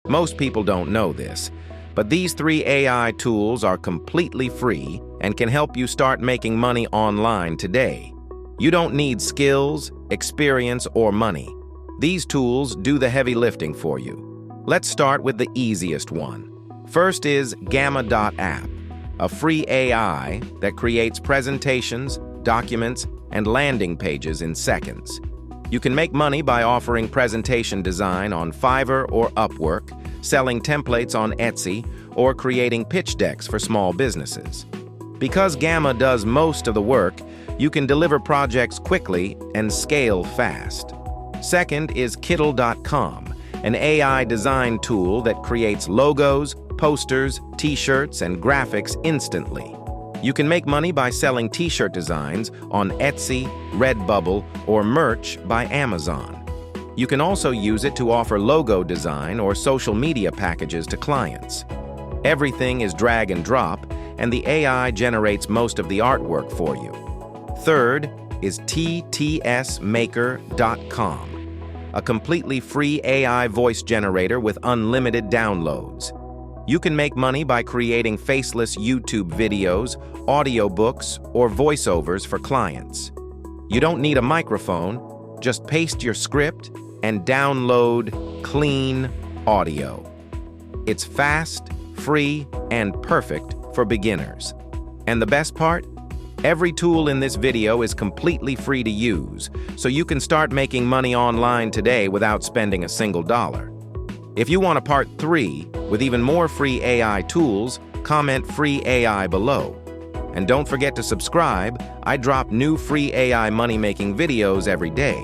Most people don't know this, but these 3 AI tools are completely free and can help you start making money online today. You don't need skills, experience, or money. These tools do the heavy lifting for you. Let's start with the easiest one. First is Gamma.app, a free AI that creates presentations, documents, and landing pages in seconds. You can make money by offering presentation design on Fiverr or Upwork, selling templates on Etsy, or creating pitch decks for small businesses. Because Gamma does most of the work, you can deliver projects quickly and scale fast. Second is Kittl.com, an AI design tool that creates logos, posters, t-shirts, and graphics instantly. You can make money by selling t-shirt designs on Etsy, Redbubble, or merch by Amazon. You can also use it to offer logo design or social media packages to clients. Everything is drag and drop, and the AI generates most of the artwork for you. Third is TTSmaker.com, a completely free AI voice generator with unlimited downloads. You can make money by creating faceless YouTube videos, audiobooks, or voiceovers for clients. You don't need a microphone, just paste your script and download clean audio. It's fast, free, and perfect for beginners. And the best part? Every tool in this video is completely free to use, so you can start making money online today without spending a single dollar. If you want a part 3 with even more free AI tools, comment free AI below. And don't forget to subscribe. I drop new free AI money-making videos every day.